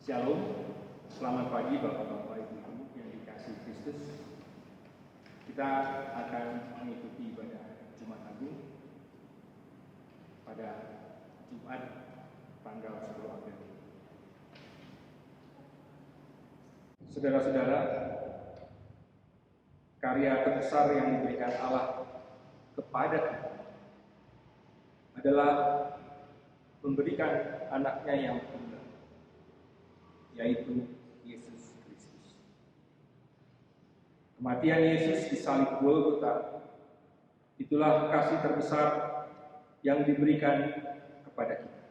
Shalom, selamat pagi Bapak-Bapak Ibu-Ibu yang dikasihi Kristus. Kita akan mengikuti ibadah Jumat Agung pada Jumat tanggal 10 April. Saudara-saudara, karya terbesar yang diberikan Allah kepada kita adalah memberikan anaknya yang tunggal, yaitu Yesus Kristus. Kematian Yesus di salib Golgota, itulah kasih terbesar yang diberikan kepada kita,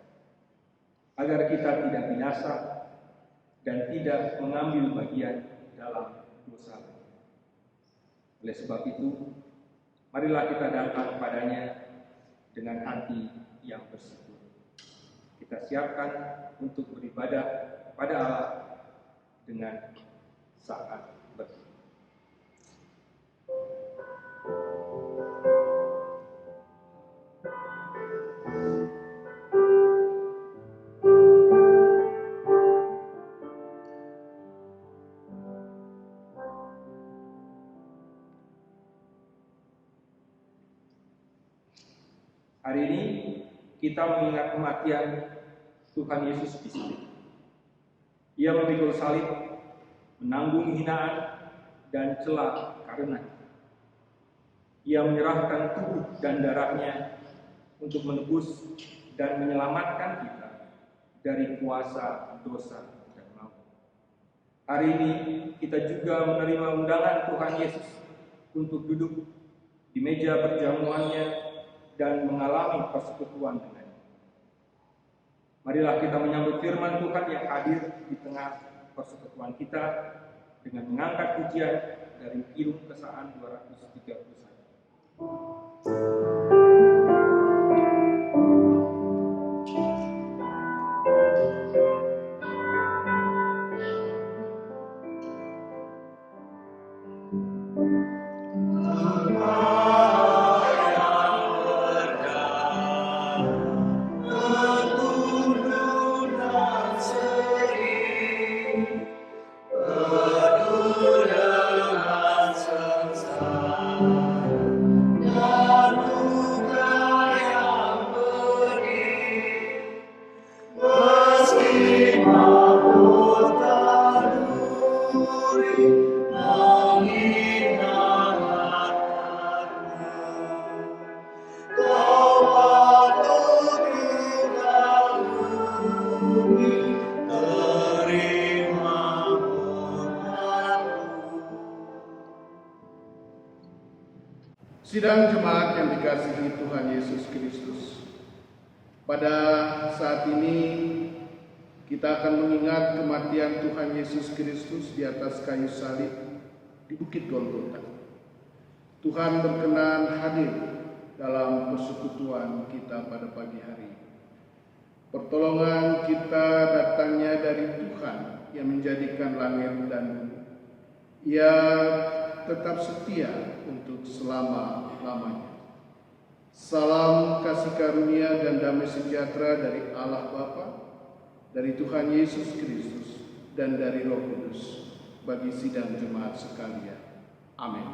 agar kita tidak binasa dan tidak mengambil bagian dalam dosa. Oleh sebab itu, marilah kita datang kepadanya dengan hati yang bersyukur. Kita siapkan untuk beribadah pada Allah dengan saat berdoa. Hari ini kita mengingat kematian Tuhan Yesus di salib. Ia memikul salib, menanggung hinaan dan celah karena Ia menyerahkan tubuh dan darahnya untuk menebus dan menyelamatkan kita dari kuasa dosa dan maut. Hari ini kita juga menerima undangan Tuhan Yesus untuk duduk di meja perjamuannya dan mengalami persekutuan dengannya. Marilah kita menyambut firman Tuhan yang hadir di tengah persekutuan kita dengan mengangkat pujian dari Kidung Kesaan 231. Sidang jemaat yang dikasihi Tuhan Yesus Kristus, pada saat ini kita akan mengingat kematian Tuhan Yesus Kristus di atas kayu salib di Bukit Golgota. Tuhan berkenan hadir dalam persekutuan kita pada pagi hari. Pertolongan kita datangnya dari Tuhan yang menjadikan langit dan bumi. Ia tetap setia untuk selama-lamanya. Salam kasih karunia dan damai sejahtera dari Allah Bapa, dari Tuhan Yesus Kristus, dan dari Roh Kudus bagi sidang jemaat sekalian. Amin.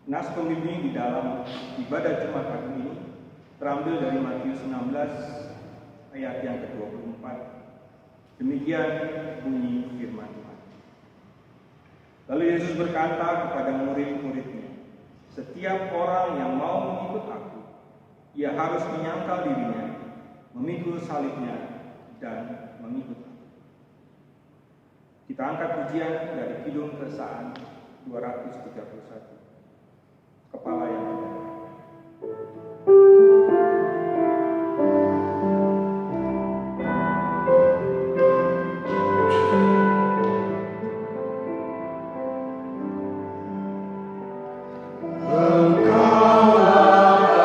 Nas pembimbing di dalam ibadah Jumat Agung ini terambil dari Matius 16 ayat yang ke-24. Demikian bunyi firman Tuhan. Lalu Yesus berkata kepada murid-muridnya, "Setiap orang yang mau mengikut aku, ia harus menyangkal dirinya, memikul salibnya, dan mengikut aku." Kita angkat pujian dari Kidung Kesaan 231. Kepala yang benar. Engkau, haleluya.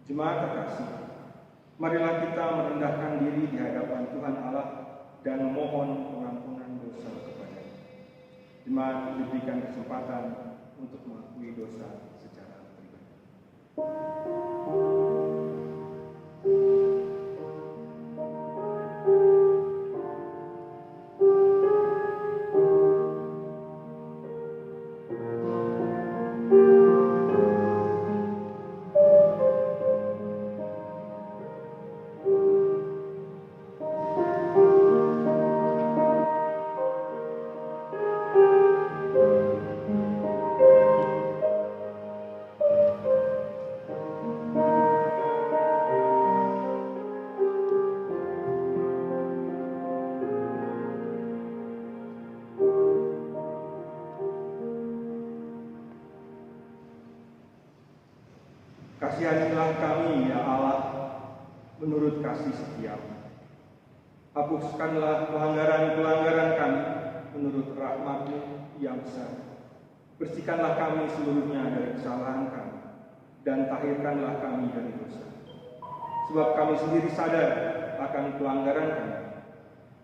Jemaat terkasih, marilah kita merendahkan diri di hadapan Tuhan Allah dan memohon pengampunan dosa kepada-Nya. Jemaat diberikan kesempatan untuk mengakui dosa secara pribadi. Kasihanilah kami, ya Allah, menurut kasih setiamu. Hapuskanlah pelanggaran-pelanggaran kami menurut rahmat-Mu yang besar. Bersihkanlah kami seluruhnya dari kesalahan kami, dan tahirkanlah kami dari dosa. Sebab kami sendiri sadar akan pelanggaran kami.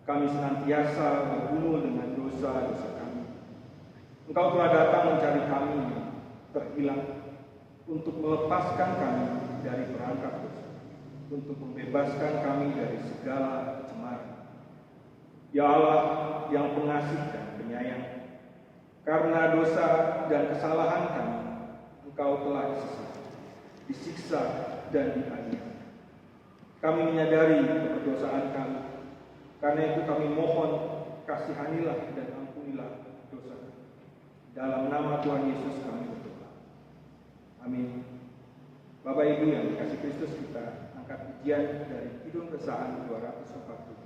Kami senantiasa bergumul dengan dosa-dosa kami. Engkau telah datang mencari kami terhilang, untuk melepaskan kami dari perangkap dosa, untuk membebaskan kami dari segala cemara. Ya Allah yang pengasih dan penyayang, karena dosa dan kesalahan kami, Engkau telah disiksa dan dianiaya. Kami menyadari keberdosaan kami, karena itu kami mohon kasihanilah dan ampunilah dosa kami. Dalam nama Tuhan Yesus kami berdoa. Amin. Bapak Ibu yang dikasih Kristus, kita angkat pujian dari Kidung Kesahan 240.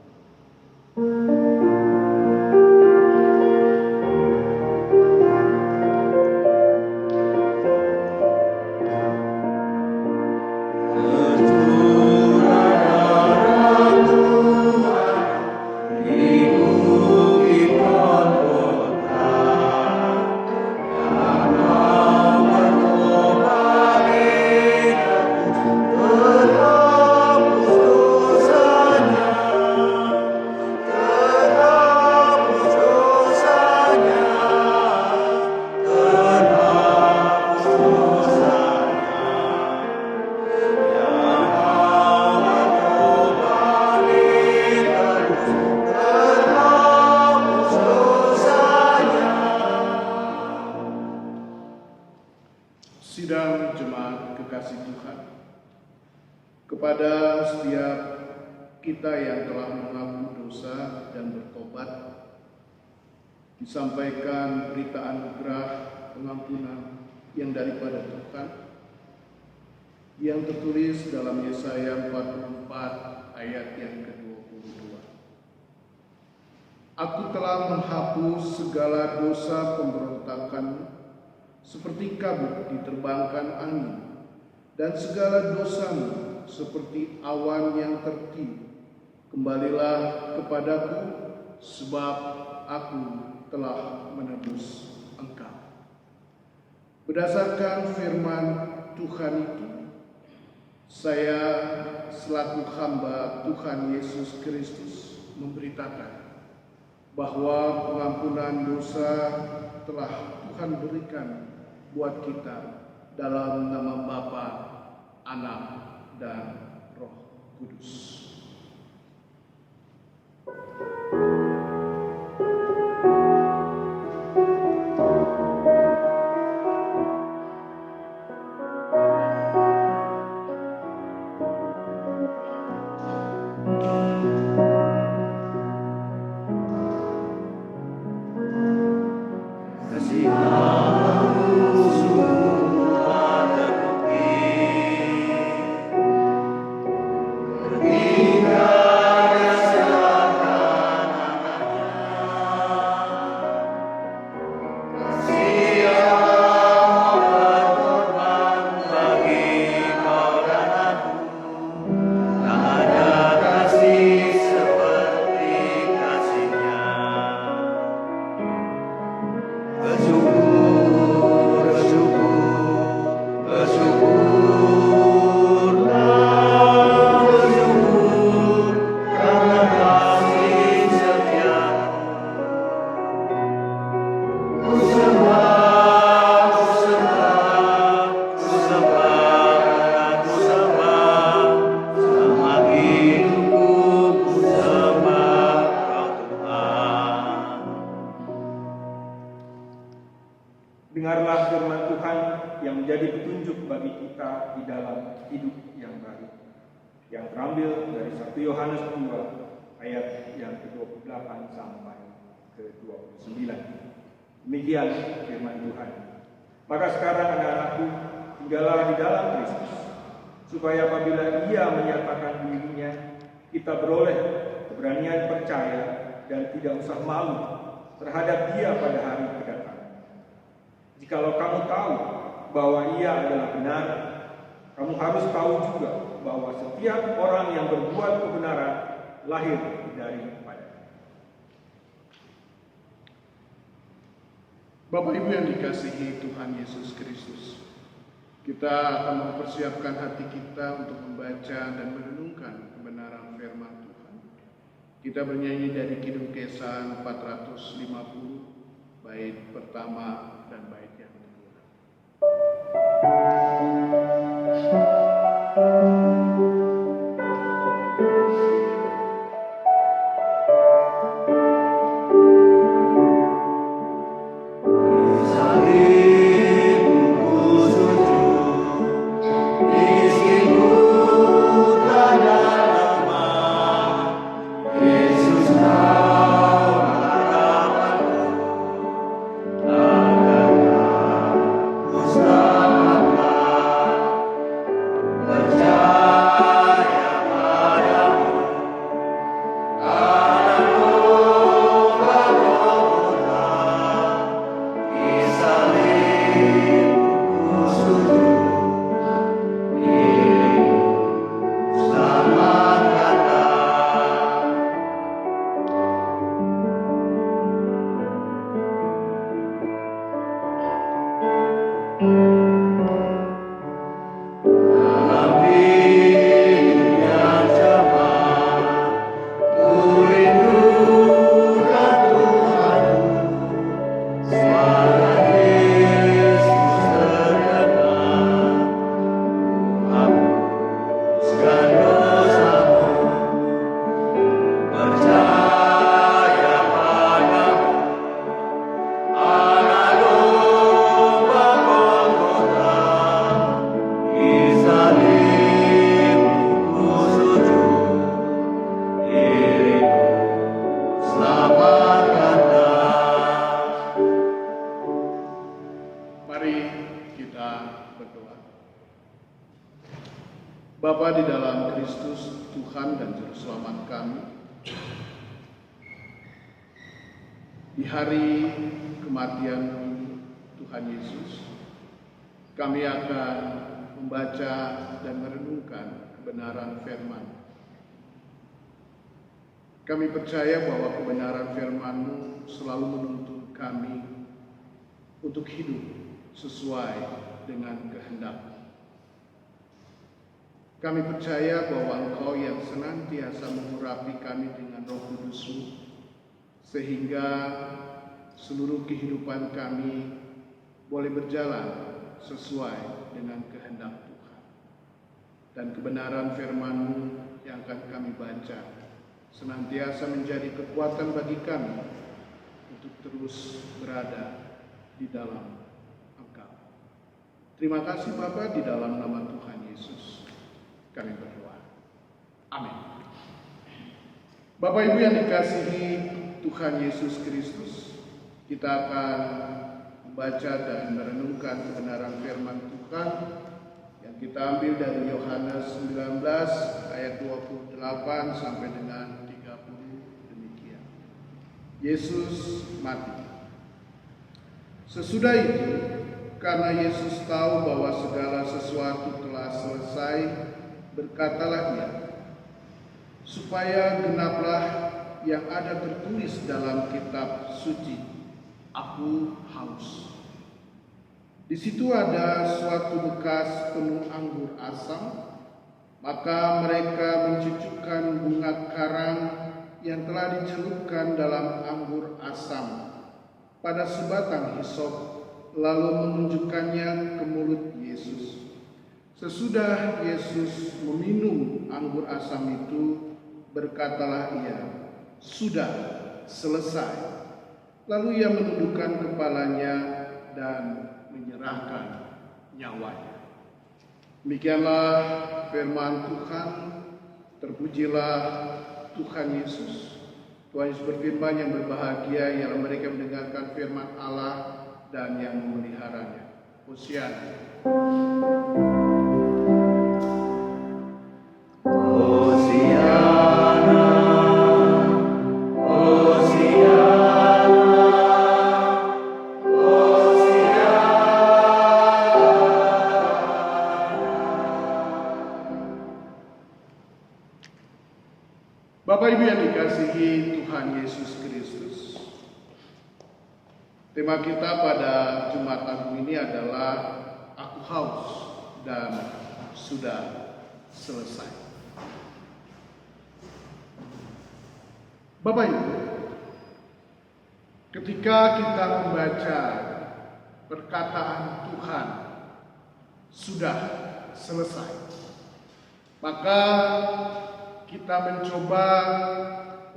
Sidang jemaat kekasih Tuhan, kepada setiap kita yang telah mengaku dosa dan bertobat, disampaikan berita anugerah pengampunan yang daripada Tuhan, yang tertulis dalam Yesaya 44 ayat yang ke-22. Aku telah menghapus segala dosa pemberontakanmu, seperti kabut diterbangkan angin, dan segala dosamu seperti awan yang tertiup. Kembalilah kepadaku, sebab aku telah menebus engkau. Berdasarkan firman Tuhan itu, saya selaku hamba Tuhan Yesus Kristus memberitakan bahwa pengampunan dosa telah Tuhan berikan buat kita dalam nama Bapa, Anak, dan Roh Kudus. Amin. firman Tuhan yang menjadi petunjuk bagi kita di dalam hidup yang baru, yang terambil dari 1 Yohanes 2 ayat yang ke-28 sampai ke-29. Demikian firman Tuhan. Maka sekarang anak-anakku, tinggallah di dalam Kristus, supaya apabila Ia menyatakan dirinya, kita beroleh keberanian percaya dan tidak usah malu terhadap Dia pada hari kedatangan. Jikalau kamu tahu bahwa Ia adalah benar, kamu harus tahu juga bahwa setiap orang yang berbuat kebenaran lahir daripada. Bapak Ibu yang dikasihi Tuhan Yesus Kristus, kita akan mempersiapkan hati kita untuk membaca dan merenungkan kebenaran firman Tuhan. Kita bernyanyi dari Kidung Kesan 450, bait pertama dan bait yang kedua. Bapa di dalam Kristus, Tuhan dan Juru Selamat kami, di hari kematian Tuhan Yesus, kami akan membaca dan merenungkan kebenaran firman. Kami percaya bahwa kebenaran firman-Mu selalu menuntun kami untuk hidup sesuai dengan kehendak. Kami percaya bahwa Engkau yang senantiasa mengurapi kami dengan Roh Kudus-Mu, sehingga seluruh kehidupan kami boleh berjalan sesuai dengan kehendak Tuhan. Dan kebenaran firman-Mu yang akan kami baca senantiasa menjadi kekuatan bagi kami untuk terus berada di dalam Engkau. Terima kasih Bapa, di dalam nama Tuhan Yesus kami berdoa. Amin. Bapak Ibu yang dikasihi Tuhan Yesus Kristus, kita akan membaca dan merenungkan kebenaran firman Tuhan yang kita ambil dari Yohanes 19 ayat 28 sampai dengan 30 demikian. Yesus mati. Sesudah itu, karena Yesus tahu bahwa segala sesuatu telah selesai, berkatalah Ia, supaya genaplah yang ada tertulis dalam kitab suci, aku haus. Di situ ada suatu bekas penuh anggur asam, maka mereka mencucukkan bunga karang yang telah dicelupkan dalam anggur asam pada sebatang hisop, lalu menunjukkannya ke mulut Yesus. Sesudah Yesus meminum anggur asam itu, berkatalah Ia, sudah selesai. Lalu Ia menundukkan kepalanya dan menyerah. menyerahkan nyawanya. Demikianlah firman Tuhan. Terpujilah Tuhan Yesus. Tuhan Yesus berfirman, yang berbahagia ialah mereka mendengarkan firman Allah dan yang memeliharanya. Hosiana. Bapak Ibu yang dikasihi Tuhan Yesus Kristus, tema kita pada Jumat Agung ini adalah Aku Haus dan Sudah Selesai. Bapak Ibu, ketika kita membaca perkataan Tuhan sudah selesai, maka kita mencoba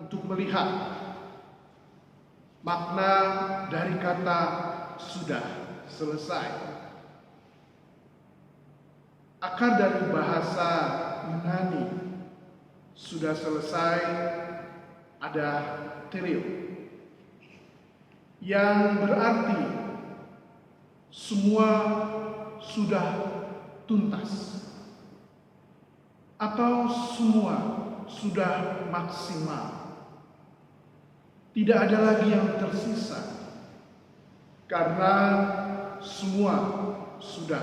untuk melihat makna dari kata sudah selesai. Akar dari bahasa Yunani sudah selesai ada terio, yang berarti semua sudah tuntas atau semua sudah maksimal. Tidak ada lagi yang tersisa karena semua sudah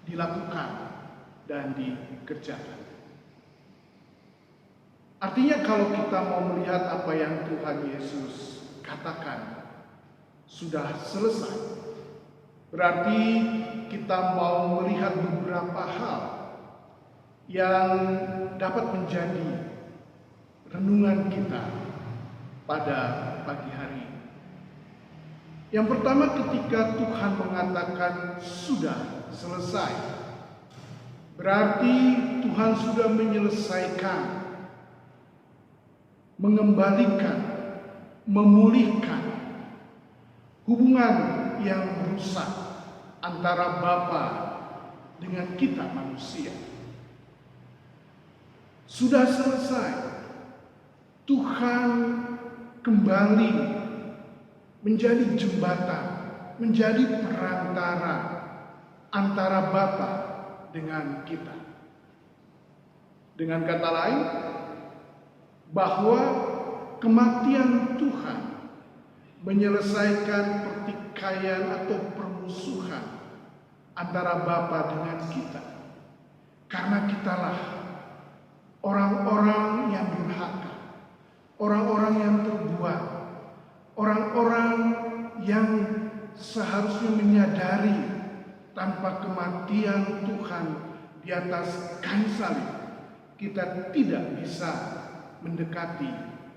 dilakukan dan dikerjakan. Artinya kalau kita mau melihat apa yang Tuhan Yesus katakan sudah selesai, berarti kita mau melihat beberapa hal yang dapat menjadi renungan kita pada pagi hari ini. Yang pertama, ketika Tuhan mengatakan sudah selesai, berarti Tuhan sudah menyelesaikan, mengembalikan, memulihkan hubungan yang rusak antara Bapa dengan kita manusia. Sudah selesai. Tuhan kembali menjadi jembatan, menjadi perantara antara Bapa dengan kita. Dengan kata lain, bahwa kematian Tuhan menyelesaikan pertikaian atau permusuhan antara Bapa dengan kita. Karena kitalah orang-orang yang durhaka, orang-orang yang terbuang, orang-orang yang seharusnya menyadari tanpa kematian Tuhan di atas kayu salib, kita tidak bisa mendekati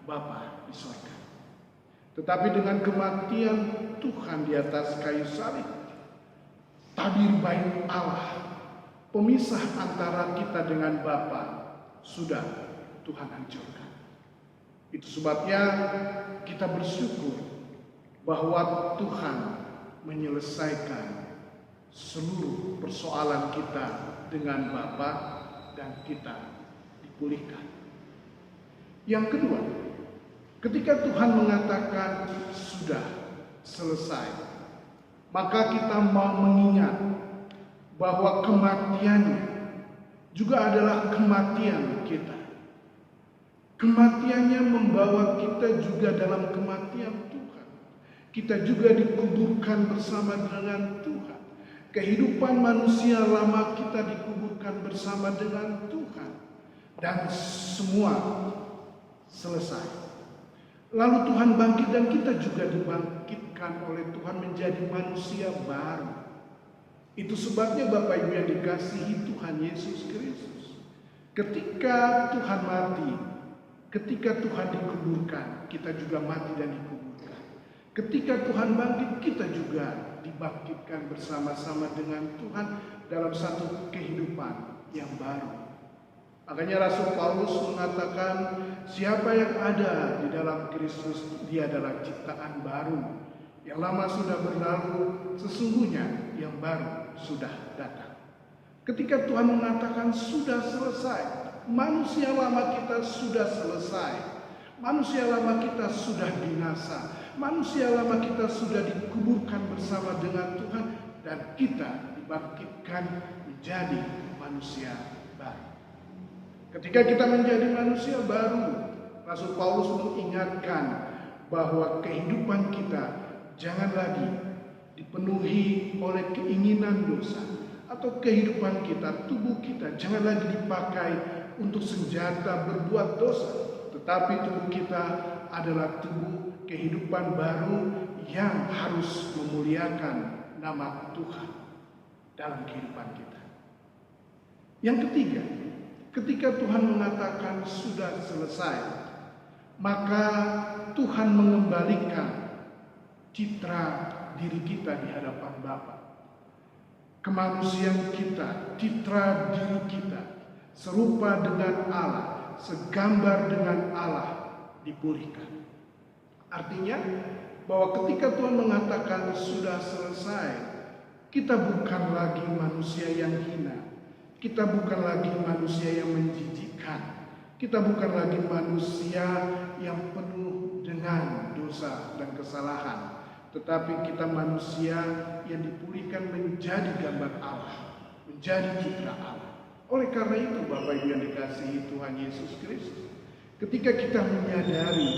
Bapa di surga. Tetapi dengan kematian Tuhan di atas kayu salib, tabir baik Allah, pemisah antara kita dengan Bapa, sudah Tuhan hancurkan. Itu sebabnya kita bersyukur bahwa Tuhan menyelesaikan seluruh persoalan kita dengan Bapa dan kita dipulihkan. Yang kedua, ketika Tuhan mengatakan sudah selesai, maka kita mau mengingat bahwa kematiannya juga adalah kematian kita. Kematiannya membawa kita juga dalam kematian Tuhan. Kita juga dikuburkan bersama dengan Tuhan. Kehidupan manusia lama kita dikuburkan bersama dengan Tuhan. Dan semua selesai. Lalu Tuhan bangkit dan kita juga dibangkitkan oleh Tuhan menjadi manusia baru. Itu sebabnya Bapak Ibu yang dikasihi Tuhan Yesus Kristus, ketika Tuhan mati, ketika Tuhan dikuburkan, kita juga mati dan dikuburkan. Ketika Tuhan bangkit, kita juga dibangkitkan bersama-sama dengan Tuhan dalam satu kehidupan yang baru. Makanya Rasul Paulus mengatakan, siapa yang ada di dalam Kristus, dia adalah ciptaan baru. Yang lama sudah berlalu, sesungguhnya yang baru sudah datang. Ketika Tuhan mengatakan sudah selesai, manusia lama kita sudah selesai. Manusia lama kita sudah binasa. Manusia lama kita sudah dikuburkan bersama dengan Tuhan, dan kita dibangkitkan menjadi manusia baru. Ketika kita menjadi manusia baru, Rasul Paulus mengingatkan bahwa kehidupan kita jangan lagi dipenuhi oleh keinginan dosa, atau kehidupan kita, tubuh kita jangan lagi dipakai untuk senjata berbuat dosa, tetapi tubuh kita adalah tubuh kehidupan baru yang harus memuliakan nama Tuhan dalam kehidupan kita. Yang ketiga, ketika Tuhan mengatakan sudah selesai, maka Tuhan mengembalikan citra diri kita di hadapan Bapa. Kemanusiaan kita, citra diri kita serupa dengan Allah, segambar dengan Allah dipulihkan. Artinya bahwa ketika Tuhan mengatakan sudah selesai, kita bukan lagi manusia yang hina, kita bukan lagi manusia yang menjijikkan, kita bukan lagi manusia yang penuh dengan dosa dan kesalahan, tetapi kita manusia yang dipulihkan menjadi gambar Allah, menjadi citra Allah. Oleh karena itu, Bapak Ibu yang dikasihi Tuhan Yesus Kristus, ketika kita menyadari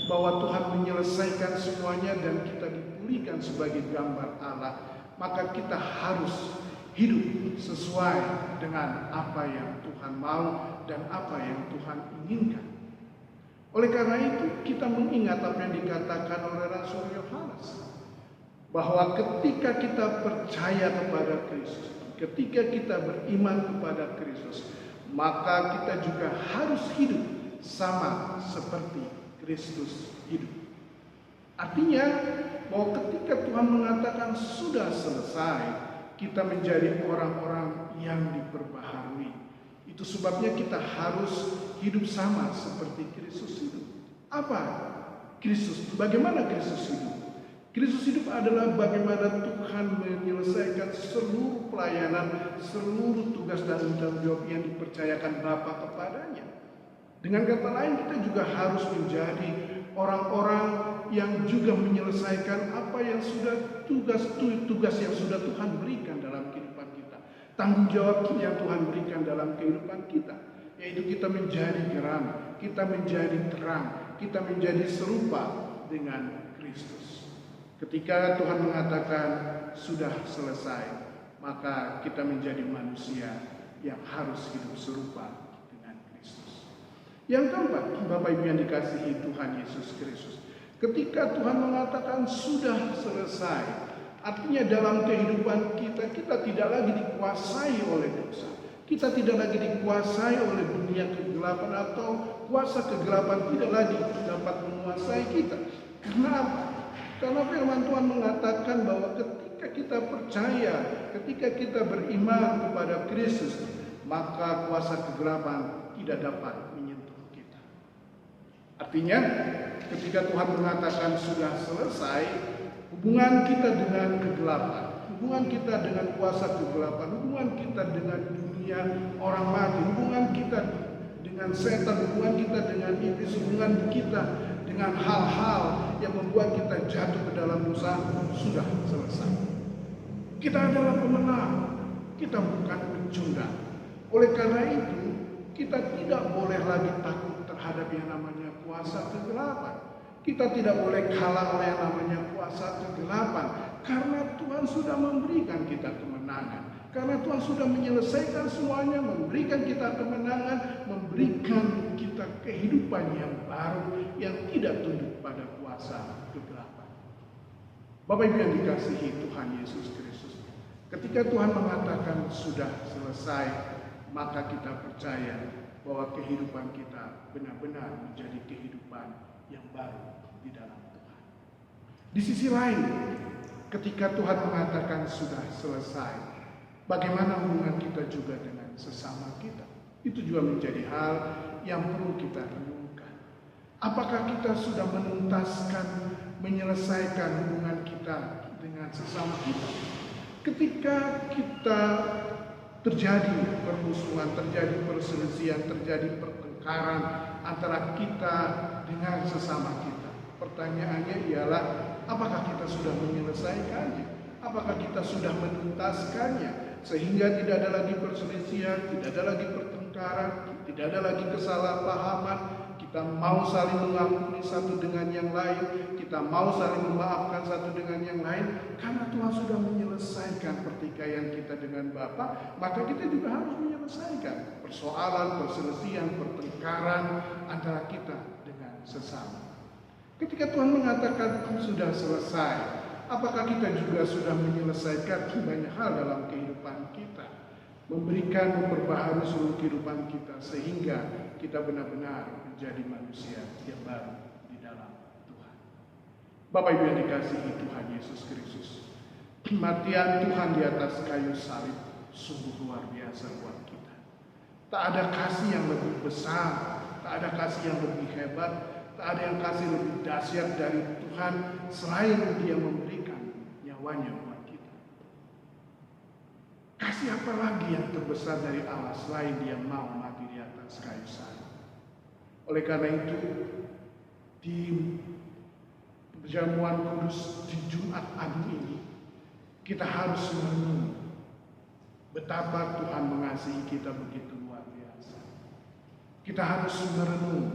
bahwa Tuhan menyelesaikan semuanya dan kita dipulihkan sebagai gambar Allah, maka kita harus hidup sesuai dengan apa yang Tuhan mau dan apa yang Tuhan inginkan. Oleh karena itu, kita mengingat apa yang dikatakan oleh Rasul Yohanes, bahwa ketika kita percaya kepada Kristus, ketika kita beriman kepada Kristus, maka kita juga harus hidup sama seperti Kristus hidup. Artinya bahwa ketika Tuhan mengatakan sudah selesai, kita menjadi orang-orang yang diperbaharui. Itu sebabnya kita harus hidup sama seperti Kristus hidup. Apa Kristus? Bagaimana Kristus hidup? Kristus hidup adalah bagaimana Tuhan menyelesaikan seluruh pelayanan, seluruh tugas dan tanggung jawab yang dipercayakan Bapa kepadanya. Dengan kata lain, kita juga harus menjadi orang-orang yang juga menyelesaikan apa yang sudah tugas yang sudah Tuhan berikan dalam kehidupan kita. Tanggung jawab yang Tuhan berikan dalam kehidupan kita, yaitu kita menjadi terang, kita menjadi terang, kita menjadi serupa dengan Kristus. Ketika Tuhan mengatakan sudah selesai, maka kita menjadi manusia yang harus hidup serupa dengan Kristus. Yang keempat, Bapak Ibu yang dikasihi Tuhan Yesus Kristus, ketika Tuhan mengatakan sudah selesai, artinya dalam kehidupan kita, kita tidak lagi dikuasai oleh dosa. Kita tidak lagi dikuasai oleh dunia kegelapan, atau kuasa kegelapan tidak lagi dapat menguasai kita. Karena apa? Karena firman Tuhan mengatakan bahwa ketika kita percaya, ketika kita beriman kepada Kristus, maka kuasa kegelapan tidak dapat menyentuh kita. Artinya, ketika Tuhan mengatakan sudah selesai, hubungan kita dengan kegelapan, hubungan kita dengan kuasa kegelapan, hubungan kita dengan dunia orang mati, hubungan kita dengan setan, hubungan kita dengan iblis, hubungan kita dengan hal-hal yang membuat kita jatuh ke dalam dosa sudah selesai. Kita adalah pemenang, kita bukan pecundang. Oleh karena itu, kita tidak boleh lagi takut terhadap yang namanya kuasa kegelapan. Kita tidak boleh kalah oleh yang namanya kuasa kegelapan, karena Tuhan sudah memberikan kita kemenangan. Karena Tuhan sudah menyelesaikan semuanya, memberikan kita kemenangan, memberikan kita kehidupan yang baru, yang tidak tunduk pada kuasa kegelapan. Bapak Ibu yang dikasihi Tuhan Yesus Kristus, ketika Tuhan mengatakan sudah selesai, maka kita percaya bahwa kehidupan kita benar-benar menjadi kehidupan yang baru di dalam Tuhan. Di sisi lain, ketika Tuhan mengatakan sudah selesai, bagaimana hubungan kita juga dengan sesama kita? Itu juga menjadi hal yang perlu kita renungkan. Apakah kita sudah menuntaskan, menyelesaikan hubungan kita dengan sesama kita? Ketika kita terjadi permusuhan, terjadi perselisihan, terjadi pertengkaran antara kita dengan sesama kita, pertanyaannya ialah apakah kita sudah menyelesaikannya? Apakah kita sudah menuntaskannya sehingga tidak ada lagi perselisihan, tidak ada lagi pertengkaran, tidak ada lagi kesalahpahaman? Kita mau saling mengampuni satu dengan yang lain, kita mau saling memaafkan satu dengan yang lain, karena Tuhan sudah menyelesaikan pertikaian kita dengan Bapa, maka kita juga harus menyelesaikan persoalan, perselisihan, pertengkaran antara kita dengan sesama. Ketika Tuhan mengatakan sudah selesai, apakah kita juga sudah menyelesaikan banyak hal dalam kehidupan kita? Memperbaharui seluruh kehidupan kita sehingga kita benar-benar menjadi manusia yang baru di dalam Tuhan. Bapak Ibu yang dikasihi Tuhan Yesus Kristus, kematian Tuhan di atas kayu salib sungguh luar biasa buat kita. Tak ada kasih yang lebih besar, tak ada kasih yang lebih hebat, tak ada yang kasih lebih dahsyat dari Tuhan selain Dia memberikan nyawanya buat kita. Kasih apa lagi yang terbesar dari Allah selain Dia mau mati di atas kayu salib? Oleh karena itu, di perjamuan kudus di Jumat Agung ini, kita harus merenung betapa Tuhan mengasihi kita begitu luar biasa. Kita harus merenung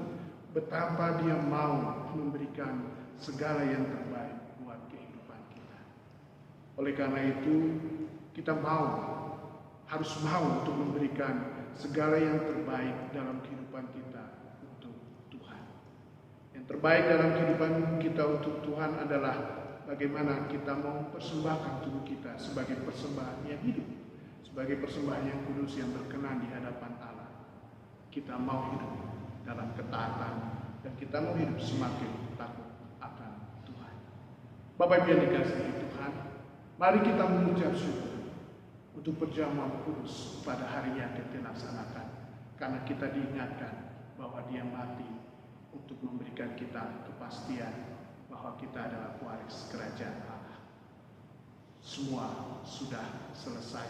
betapa Dia mau memberikan segala yang terbaik buat kehidupan kita. Oleh karena itu, kita harus mau untuk memberikan segala yang terbaik dalam kehidupan kita untuk Tuhan. Yang terbaik dalam kehidupan kita untuk Tuhan adalah bagaimana kita mau mempersembahkan tubuh kita sebagai persembahan yang hidup, sebagai persembahan yang kudus yang berkenan di hadapan Allah. Kita mau hidup dalam ketaatan dan kita mau hidup semakin takut akan Tuhan. Bapak Ibu yang dikasihi Tuhan, mari kita mengucap syukur untuk perjamuan kudus pada hari yang kita laksanakan, karena kita diingatkan bahwa Dia mati untuk memberikan kita kepastian bahwa kita adalah waris kerajaan Allah. Semua sudah selesai,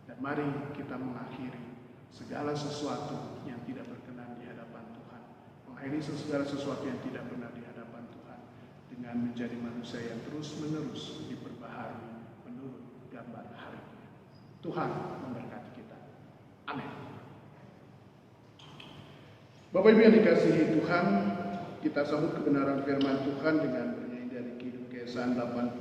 dan mari kita mengakhiri segala sesuatu yang tidak berkenan di hadapan Tuhan, mengakhiri segala sesuatu yang tidak benar di hadapan Tuhan dengan menjadi manusia yang terus-menerus diperbaharui menurut gambar hari. Tuhan memberkati kita. Amin. Bapak Ibu yang dikasihi Tuhan, kita sambut kebenaran firman Tuhan dengan bernyanyi dari Kidung Kesan 82.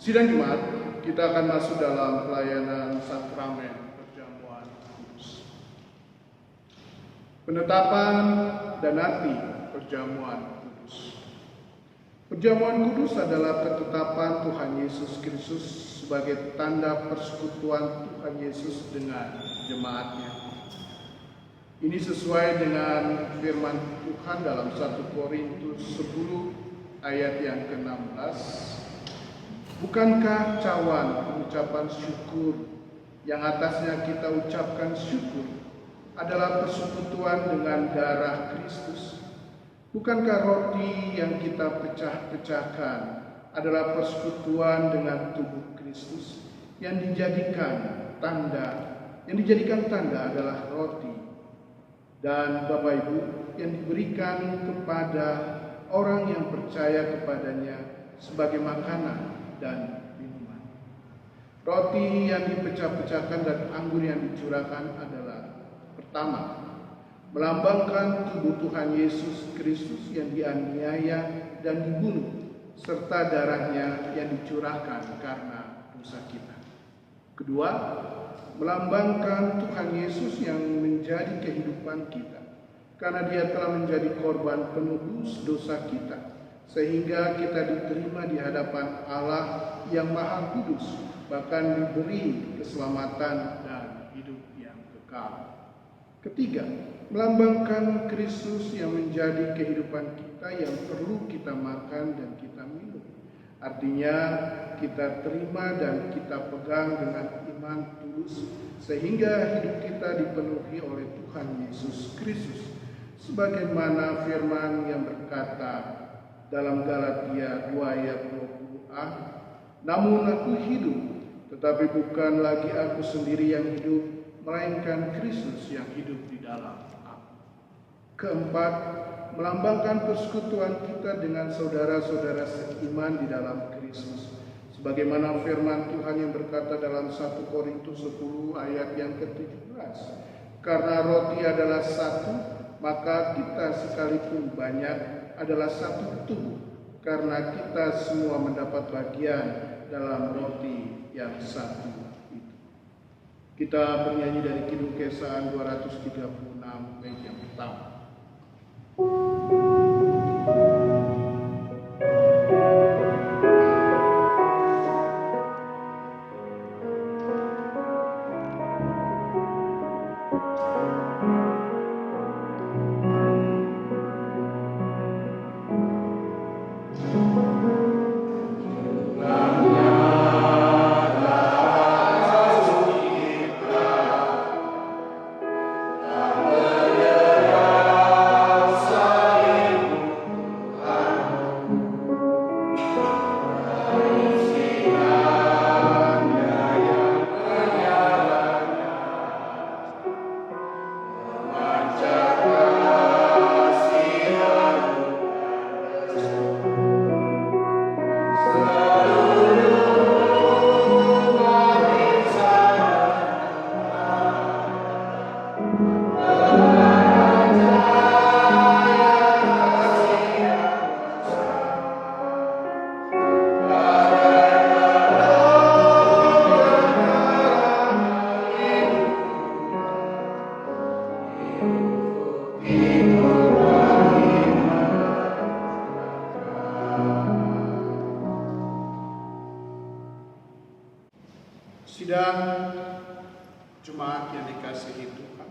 Sidang Jumat, kita akan masuk dalam pelayanan sakramen perjamuan kudus. Penetapan dan arti perjamuan kudus. Perjamuan kudus adalah ketetapan Tuhan Yesus Kristus sebagai tanda persekutuan Tuhan Yesus dengan jemaatnya. Ini sesuai dengan firman Tuhan dalam 1 Korintus 10 ayat yang ke-16. Bukankah cawan pengucapan syukur yang atasnya kita ucapkan syukur adalah persekutuan dengan darah Kristus? Bukankah roti yang kita pecah-pecahkan adalah persekutuan dengan tubuh Kristus yang dijadikan tanda adalah roti dan Bapak Ibu yang diberikan kepada orang yang percaya kepadanya sebagai makanan dan minuman. Roti yang dipecah-pecahkan dan anggur yang dicurahkan adalah pertama, melambangkan tubuh Tuhan Yesus Kristus yang dianiaya dan dibunuh, serta darahnya yang dicurahkan karena dosa kita. Kedua, melambangkan Tuhan Yesus yang menjadi kehidupan kita, karena Dia telah menjadi korban penebus dosa kita, sehingga kita diterima di hadapan Allah yang Maha Kudus, bahkan diberi keselamatan dan hidup yang kekal. Ketiga, melambangkan Kristus yang menjadi kehidupan kita yang perlu kita makan dan kita minum. Artinya kita terima dan kita pegang dengan iman tulus, sehingga hidup kita dipenuhi oleh Tuhan Yesus Kristus. Sebagaimana firman yang berkata dalam Galatia 2 ayat 20a, namun aku hidup, tetapi bukan lagi aku sendiri yang hidup, melainkan Kristus yang hidup di dalam aku. Keempat, melambangkan persekutuan kita dengan saudara-saudara seiman di dalam Kristus. Sebagaimana firman Tuhan yang berkata dalam 1 Korintus 10 ayat yang ke-17, karena roti adalah satu, maka kita sekalipun banyak adalah satu tubuh, karena kita semua mendapat bagian dalam roti yang satu itu. Kita bernyanyi dari Kidung Kesan 236 bait yang pertama. Sidang jemaat yang dikasihi Tuhan,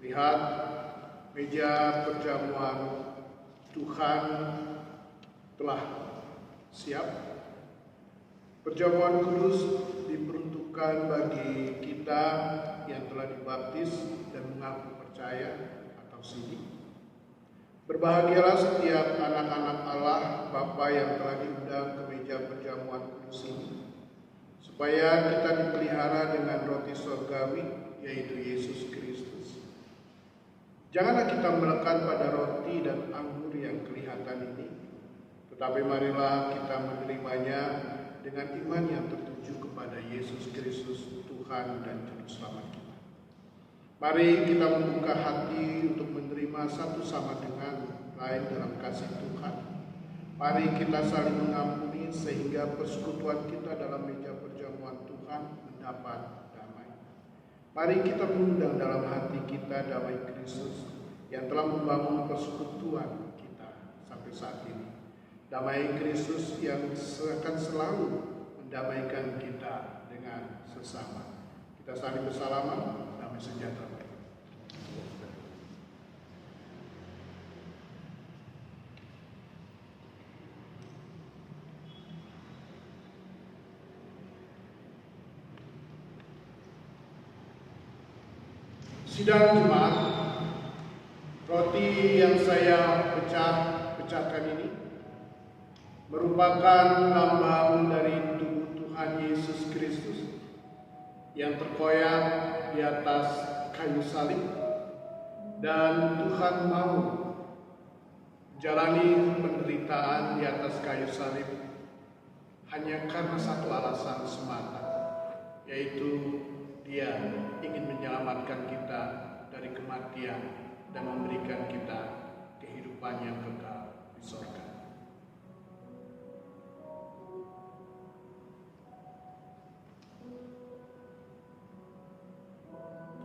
lihat meja perjamuan Tuhan telah siap. Perjamuan kudus diperuntukkan bagi kita yang telah dibaptis dan mengaku percaya atau sidi. Berbahagialah setiap anak-anak Allah Bapa yang telah diundang ke meja perjamuan kudus ini, supaya kita dipelihara dengan roti surgawi, yaitu Yesus Kristus. Janganlah kita melekat pada roti dan anggur yang kelihatan ini, tetapi marilah kita menerimanya dengan iman yang tertuju kepada Yesus Kristus, Tuhan dan Juru Selamat kita. Mari kita membuka hati untuk menerima satu sama dengan lain dalam kasih Tuhan. Mari kita saling mengampuni sehingga persekutuan kita dalam meja perjamuan Tuhan mendapat damai. Mari kita mengundang dalam hati kita damai Kristus yang telah membangun persekutuan kita sampai saat ini. Damai Kristus yang akan selalu mendamaikan kita dengan sesama. Kita saling bersalaman, damai sejahtera. Sidang jemaat, roti yang saya pecahkan ini merupakan lambang dari tubuh Tuhan Yesus Kristus yang terkoyak di atas kayu salib, dan Tuhan mau menjalani penderitaan di atas kayu salib hanya karena satu alasan semata, yaitu Dia ingin menyelamatkan kita dari dari kematian dan memberikan kita kehidupan yang kekal di surga.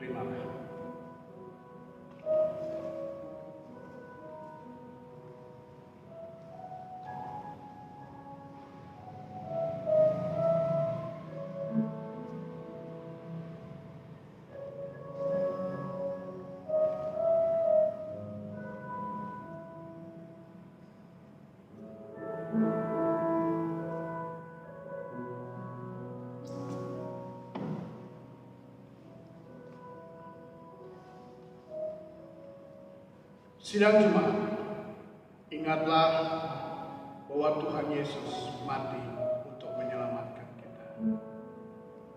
Terimalah. Sidang jemaat, ingatlah bahwa Tuhan Yesus mati untuk menyelamatkan kita.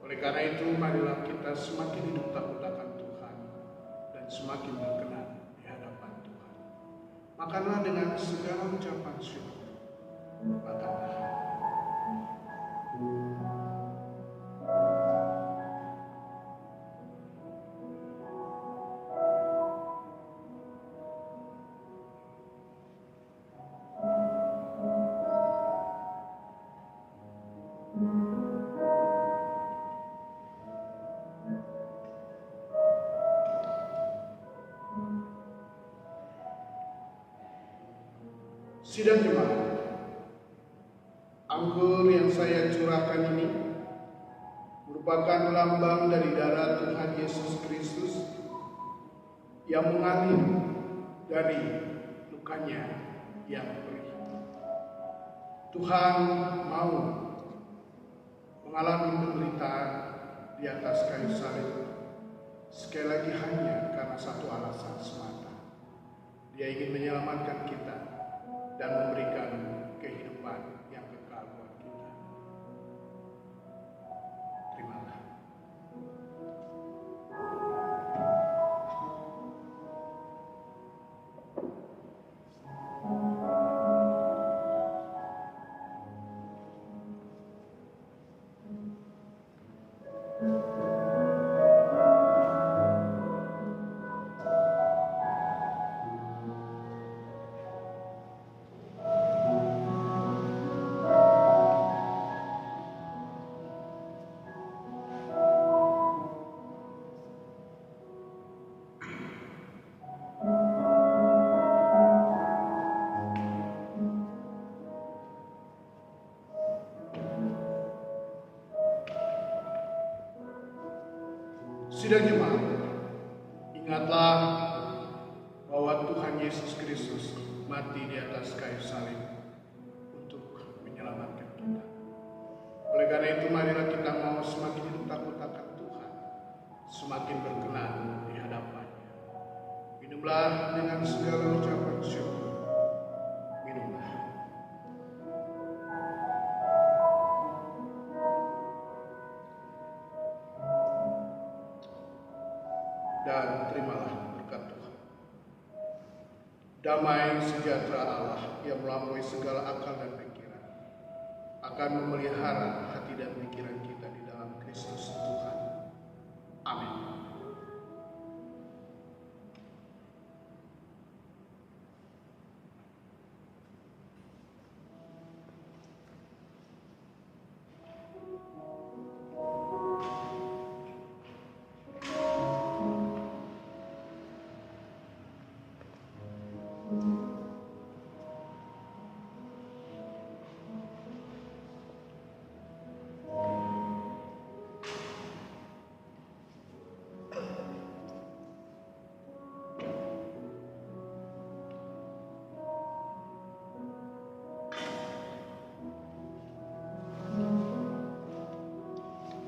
Oleh karena itu, marilah kita semakin hidup takut akan Tuhan dan semakin berkenan di hadapan Tuhan. Makanlah dengan segala ucapan syukur. Makanlah. Sidang jemaat, anggur yang saya curahkan ini merupakan lambang dari darah Tuhan Yesus Kristus yang mengalir dari lukanya yang perih. Tuhan mau mengalami penderitaan di atas kayu salib sekali lagi hanya karena satu alasan semata. Dia ingin menyelamatkan kita dan memberikan kehidupan yang kekal buat kita. Terimalah. Sidang jemaat, ingatlah bahwa Tuhan Yesus Kristus mati di atas kayu salib untuk menyelamatkan kita. Oleh karena itu, marilah kita mau semakin hidup takut akan Tuhan, semakin berkenan di hadapannya. Minumlah dengan segala ucapan syukur. Minumlah. Dan terimalah berkat Tuhan. Damai sejahtera Allah yang melampaui segala akal dan pikiran akan memelihara hati dan pikiran kita di dalam Kristus Tuhan. Amin.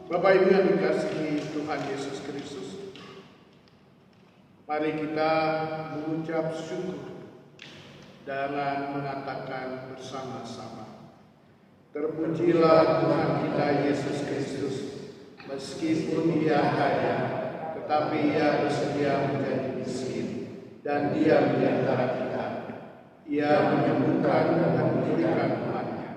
Bapak Ibu yang dikasihi Tuhan Yesus Kristus, mari kita mengucap syukur dengan mengatakan bersama-sama, terpujilah Tuhan kita Yesus Kristus, meskipun Dia kaya, tetapi Ia bersedia menjadi miskin dan diam di antara kita. Ia menyembuhkan dan memberikan umatnya.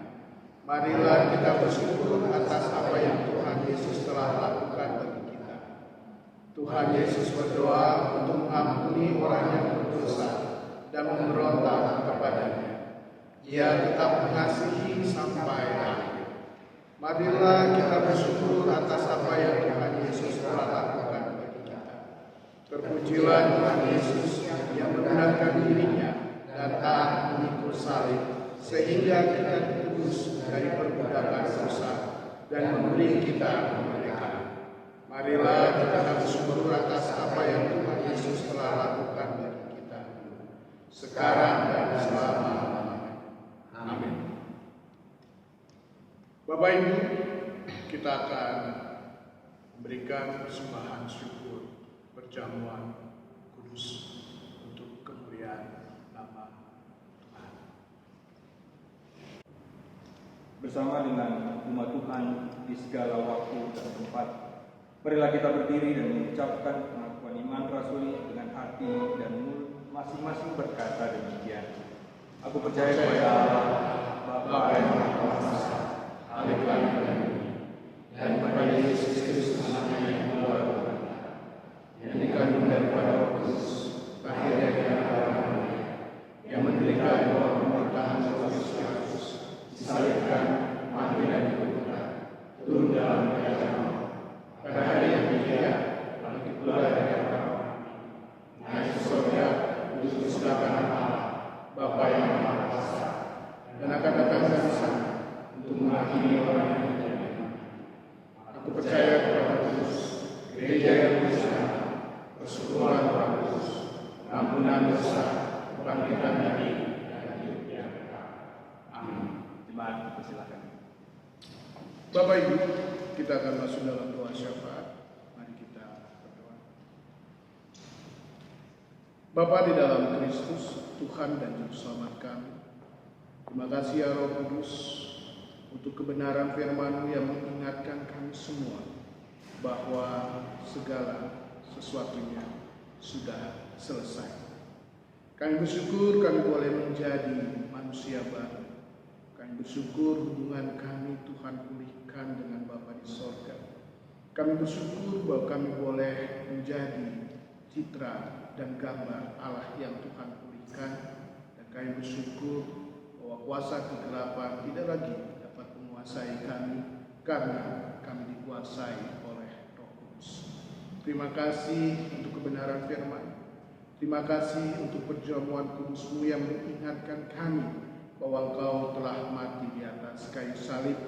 Marilah kita bersyukur atas apa yang Tuhan Yesus telah lakukan bagi kita. Tuhan Yesus berdoa untuk mengampuni orang yang berdosa dan memberontak kepadanya. Ia tetap mengasihi sampai akhir. Marilah kita bersyukur atas apa yang Tuhan Yesus telah lakukan bagi kita. Terpujilah Tuhan Yesus yang menggunakan dirinya dan taat memikul salib, sehingga kita ditebus dari perbudakan dosa dan memberi kita kemerdekaan. Marilah kita bersyukur atas apa yang Tuhan Yesus telah lakukan bagi kita, sekarang dan selama-lamanya. Amin. Bapak Ibu, kita akan memberikan persembahan syukur perjamuan kudus untuk kemuliaan nama Tuhan. Bersama dengan umat Tuhan di segala waktu dan tempat, marilah kita berdiri dan mengucapkan pengakuan iman rasuli dengan hati dan mulut masing-masing berkata demikian. Aku percaya kepada Allah, Bapa yang Maha Kuasa, Allah dan bumi, dan kepada Yesus Kristus anaknya yang keluar yang dikandung daripada Roh Kudus, lahir dari darah Maria, yang menderita di bawah pemerintahan Pontius Pilatus, disalibkan, mati dan dikuburkan, turun dalam kerajaan Allah. Pada hari yang ketiga, bangkit pula dari antara orang mati, naik ke surga, duduk di sebelah kanan Allah, Bapa yang Maha Kuasa, dan akan datang dari sana untuk menghakimi orang yang hidup dan mati. Aku percaya kepada Kristus, gereja yang besar, persekutuan Roh Kudus, ampunan dosa, kebangkitan dari dan hidup yang kekal. Amin. Jemaat, persilakan. Bapak Ibu, kita akan masuk dalam doa syafaat. Mari kita berdoa. Bapa di dalam Kristus, Tuhan dan Juru Selamat kami, terima kasih ya Roh Kudus untuk kebenaran firman-Mu yang mengingatkan kami semua bahwa segala sesuatunya sudah selesai. Kami bersyukur kami boleh menjadi manusia baru. Kami bersyukur hubungan kami Tuhan pulihkan dengan Bapa di sorga. Kami bersyukur bahwa kami boleh menjadi citra dan gambar Allah yang Tuhan pulihkan. Dan kami bersyukur bahwa kuasa kegelapan tidak lagi dapat menguasai kami karena kami dikuasai oleh Roh Kudus. Terima kasih untuk kebenaran firman. Terima kasih untuk perjamuan kudus-Mu yang mengingatkan kami bahwa Engkau telah mati di atas kayu salib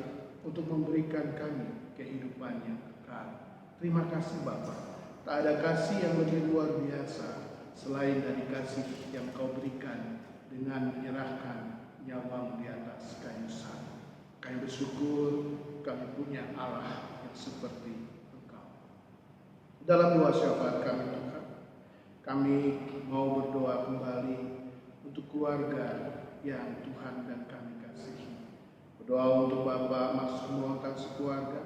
untuk memberikan kami kehidupan yang kekal. Terima kasih Bapa. Tak ada kasih yang lebih luar biasa selain dari kasih yang Kau berikan dengan menyerahkan nyawa-Mu di atas kayu salib. Kami bersyukur kami punya Allah yang seperti Engkau. Dalam doa syafaat kami Tuhan, kami mau berdoa kembali untuk keluarga yang Tuhan dan kami kasihi. Berdoa untuk Bapak Mas Muangkan sekeluarga,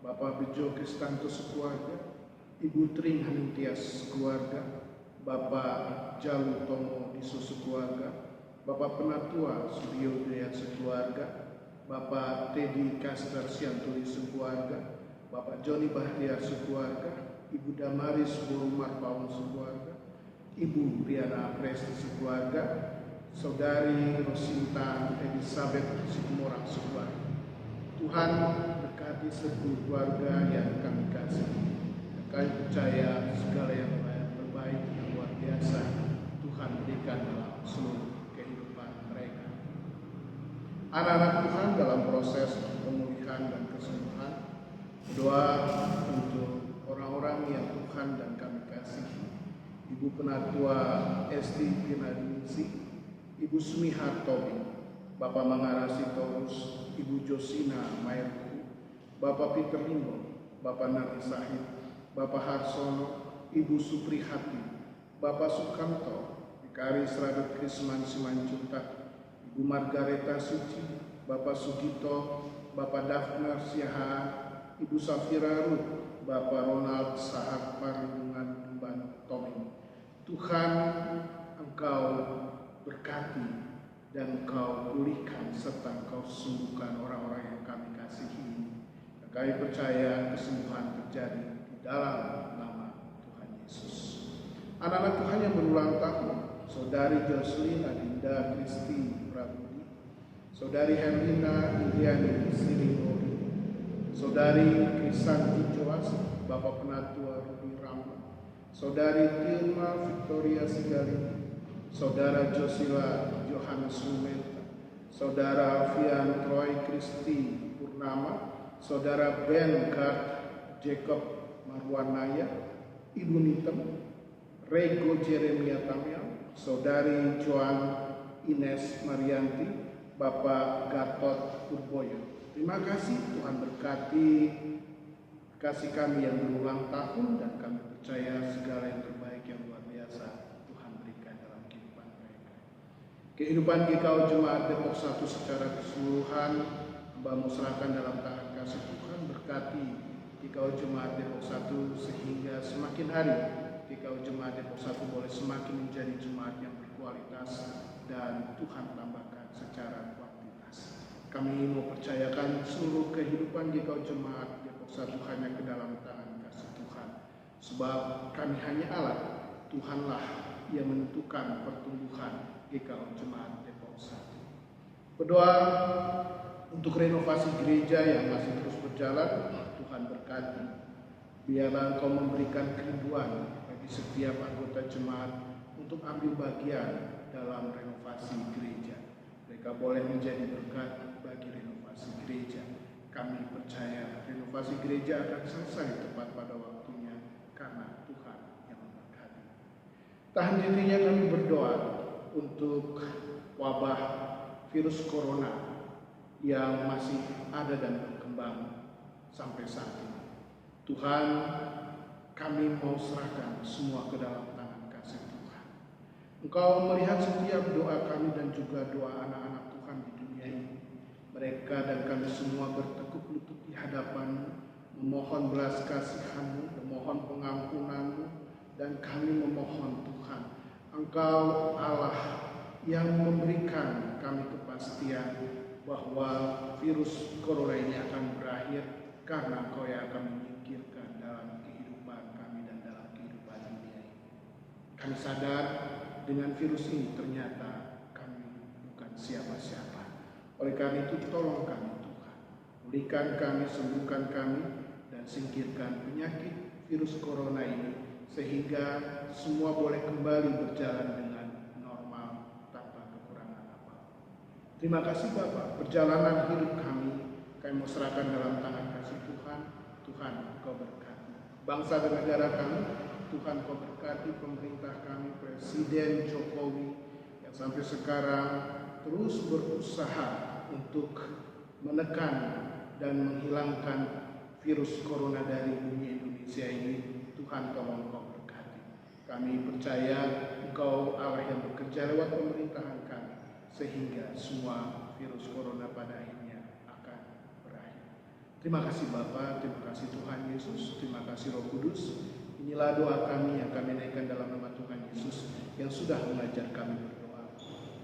Bapak Bejo Kristanto sekeluarga, Ibu Tring Hanintias sekeluarga, Bapak Jalu Tomo Diso sekeluarga, Bapak Penatua Sudio Dea sekeluarga, Bapak Teddy Kastar Sianturi sekeluarga, Bapak Joni Bahtiar sekeluarga, Ibu Damaris Borumar Paun sekeluarga, Ibu Riana Presti sekeluarga, Saudari Rosinta Elizabeth Situmorang sekeluarga. Tuhan berkati seluruh keluarga yang kami kasihi. Kami percaya segala yang terbaik yang luar biasa Tuhan berikan dalam seluruh kehidupan mereka. Anak-anak Tuhan dalam proses pemulihan dan kesembuhan, doa untuk orang-orang yang Tuhan dan kami kasihi. Ibu Penatua Esti Pinadinisi, Ibu Sumiha Tobi, Bapak Mangarasi Torus, Ibu Josina Mairku, Bapak Peter Limbo, Bapak Nari Sahid, Bapak Harsono, Ibu Suprihati, Bapak Sukamto, Vikaris Radot Krisman Simanjuntak, Ibu Margareta Suci, Bapak Sugito, Bapak Dafnar Siaha, Ibu Safira Ruth, Bapak Ronald Sahak Parlungan Dumban Toming. Tuhan, Engkau berkati dan Engkau pulihkan serta Engkau sembuhkan orang-orang yang kami kasihi. Dan kami percaya kesembuhan terjadi di dalam nama Yesus. Anak-anak Tuhan yang berulang tahun, Saudari Jocelyn Adinda Kristi Prabudi, Saudari Herlina Indiani Siringori, Saudari Krisanti Joas, Bapak Penatua Rudi Rama, Saudari Tilma Victoria Sigali, Saudara Josila Johannes Lumeta, Saudara Alfian Troy Kristi Purnama, Saudara Ben Gart Jacob Marwanaya, Ibu Nitem, Rego Jeremia Tamiel, Saudari Joan Ines Marianti, Bapak Gatot Purboyo. Terima kasih, Tuhan berkati kasih kami yang berulang tahun, dan kami percaya segala yang terbaik yang luar biasa Tuhan berikan dalam kehidupan mereka. Kehidupan GKO Jemaat Depok 1 secara keseluruhan Hamba serahkan dalam tangan kasih Tuhan. Berkati GKO Jemaat Depok 1 sehingga semakin hari GKO Jemaat Depok 1 boleh semakin menjadi jemaat yang berkualitas dan Tuhan tambahkan secara kuantitas. Kami mau percayakan seluruh kehidupan GKO Jemaat Depok 1 hanya ke dalam tangan kasih Tuhan. Sebab kami hanya alat, Tuhanlah yang menentukan pertumbuhan GKO Jemaat Depok 1. Berdoa untuk renovasi gereja yang masih terus berjalan, Tuhan berkati. Biarlah Engkau memberikan kerinduan bagi setiap anggota jemaat untuk ambil bagian dalam renovasi gereja. Mereka boleh menjadi berkat bagi renovasi gereja. Kami percaya renovasi gereja akan selesai tepat pada waktunya karena Tuhan yang memberkati. Tak henti-hentinya kami berdoa untuk wabah virus corona yang masih ada dan berkembang sampai saat ini. Tuhan, kami mau serahkan semua ke dalam tangan kasih Tuhan. Engkau melihat setiap doa kami dan juga doa anak-anak Tuhan di dunia ini. Mereka dan kami semua bertekuk lutut di hadapan-Mu, memohon belas kasihan-Mu, memohon pengampunan-Mu, dan kami memohon Tuhan, Engkau Allah yang memberikan kami kepastian bahwa virus corona ini akan berakhir karena Engkau yang akan menyingkirkan dalam kehidupan kami dan dalam kehidupan dunia ini. Kami sadar dengan virus ini ternyata kami bukan siapa-siapa. Oleh karena itu tolong kami Tuhan, pulihkan kami, sembuhkan kami, dan singkirkan penyakit virus corona ini sehingga semua boleh kembali berjalan dengan normal tanpa kekurangan apa. Terima kasih Bapak, perjalanan hidup kami mau serahkan dalam tangan kasih Tuhan. Tuhan, Kau berkati bangsa dan negara kami. Tuhan, Kau berkati pemerintah kami, Presiden Jokowi yang sampai sekarang terus berusaha untuk menekan dan menghilangkan virus corona dari bumi Indonesia ini. Tuhan, tolong Kau berkati. Kami percaya Engkau Allah yang bekerja lewat pemerintahan kami sehingga semua virus corona pada akhirnya akan berakhir. Terima kasih Bapa, terima kasih Tuhan Yesus, terima kasih Roh Kudus. Inilah doa kami yang kami naikkan dalam nama Tuhan Yesus yang sudah mengajar kami berdoa.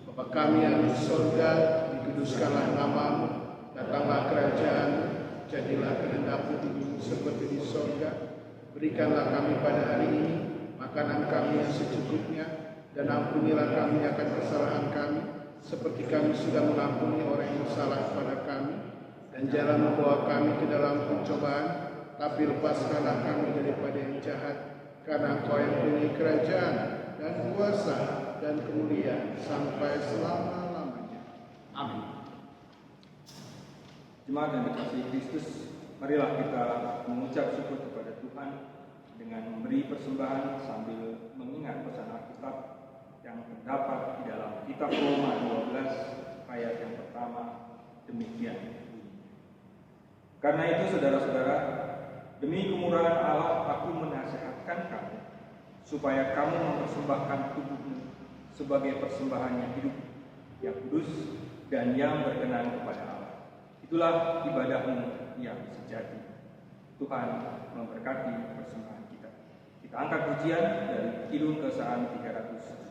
Bapa kami yang di surga, dikuduskanlah nama-Mu, datanglah kerajaan-Mu, jadilah kehendak-Mu di bumi seperti di surga. Berikanlah kami pada hari ini makanan kami yang secukupnya, dan ampunilah kami akan kesalahan kami, seperti kami sudah mengampuni orang yang salah kepada kami. Dan jangan membawa kami ke dalam pencobaan, tapi lepaskanlah kami daripada yang jahat, karena Engkau yang punya kerajaan dan kuasa dan kemuliaan sampai selama-lamanya. Amin. Jemaat yang dikasihi Kristus, marilah kita mengucap syukur kepada Tuhan dengan memberi persembahan sambil mengingat pesan Alkitab yang terdapat di dalam kitab Roma 12 ayat yang pertama, demikian bunyinya. Karena itu saudara-saudara, demi kemurahan Allah aku menasihatkan kamu supaya kamu mempersembahkan tubuhmu sebagai persembahan yang hidup, yang kudus, dan yang berkenan kepada Allah. Itulah ibadahmu yang sejati. Tuhan memberkati persembahan kita. Kita angkat pujian dari Kidung Kesahan 378.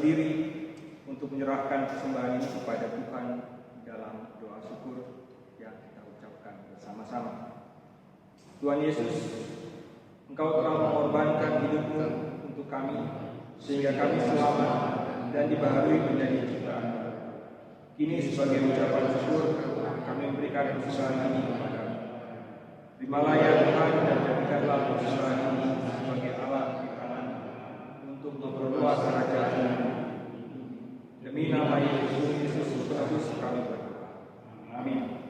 berdiri untuk menyerahkan persembahan ini kepada Tuhan dalam doa syukur yang kita ucapkan bersama-sama. Tuhan Yesus, Engkau telah mengorbankan hidupmu untuk kami, sehingga kami selamat dan dibaharui menjadi ciptaan. Kini sebagai ucapan syukur, kami memberikan persembahan ini kepadamu. Terimalah ya Tuhan, dan jadikanlah persembahan ini sebagai alat di tangan untuk memperluas kerajaan-Mu. Demi nama Yesus Kristus kami berdoa. Amin.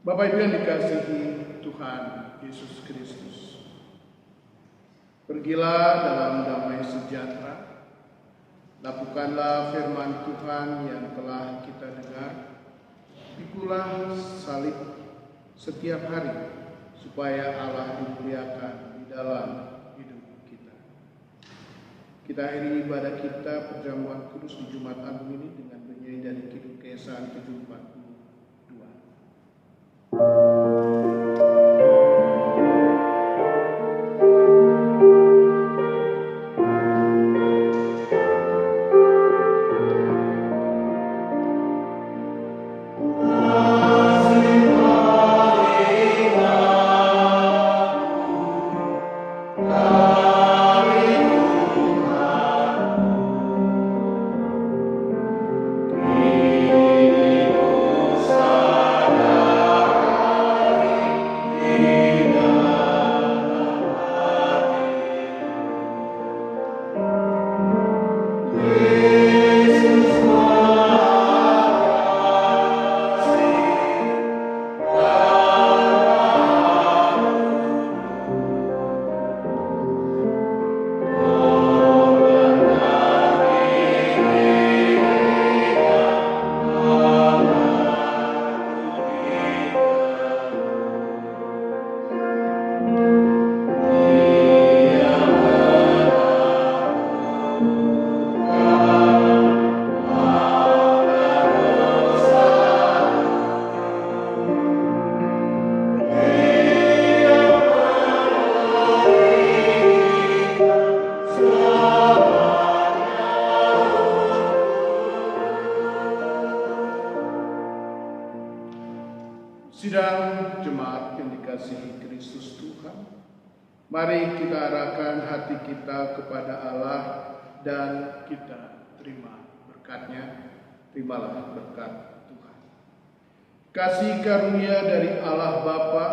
Bapak Ibu yang dikasihi Tuhan Yesus Kristus, pergilah dalam damai sejahtera, lakukanlah firman Tuhan yang telah kita dengar, pikulah salib setiap hari, supaya Allah dimuliakan di dalam hidup kita. Kita akhiri ibadah kita perjamuan kudus di Jumat Agung ini dengan bernyanyi dari Kidung Keesahan 742. Sidang jemaat yang dikasihi Kristus Tuhan, mari kita arahkan hati kita kepada Allah dan kita terima berkat-Nya. Terimalah berkat Tuhan. Kasih karunia dari Allah Bapa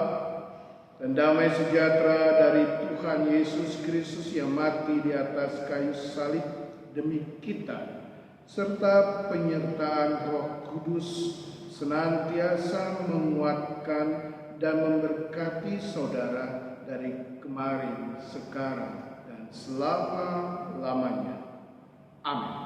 dan damai sejahtera dari Tuhan Yesus Kristus yang mati di atas kayu salib demi kita, serta penyertaan Roh Kudus senantiasa menguatkan dan memberkati saudara dari kemarin, sekarang, dan selama-lamanya. Amin.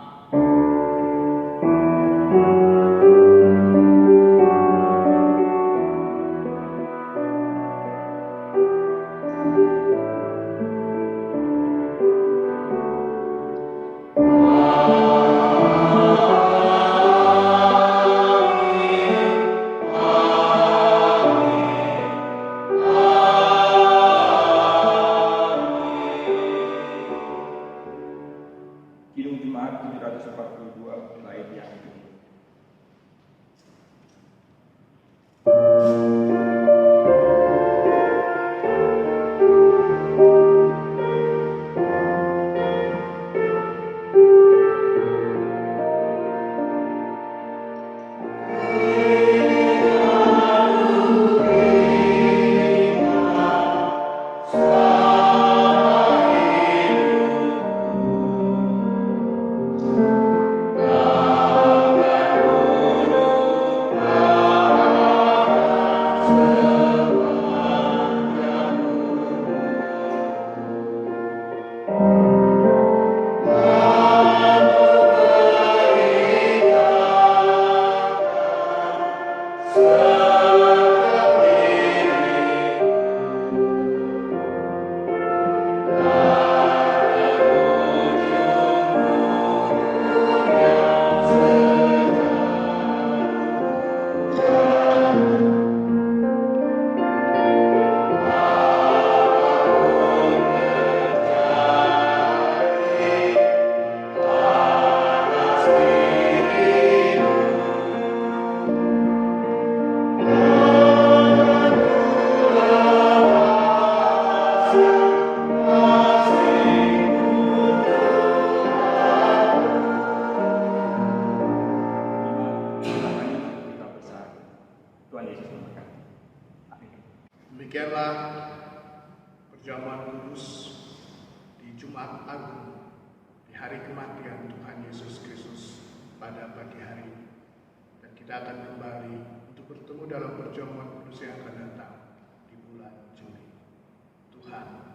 Kidung Jemaat 742 bait yang kedua. Demikianlah perjamuan kudus di Jumat Agung, di hari kematian Tuhan Yesus Kristus pada pagi hari ini. Dan kita akan kembali untuk bertemu dalam perjamuan kudus yang akan datang di bulan Juli. Tuhan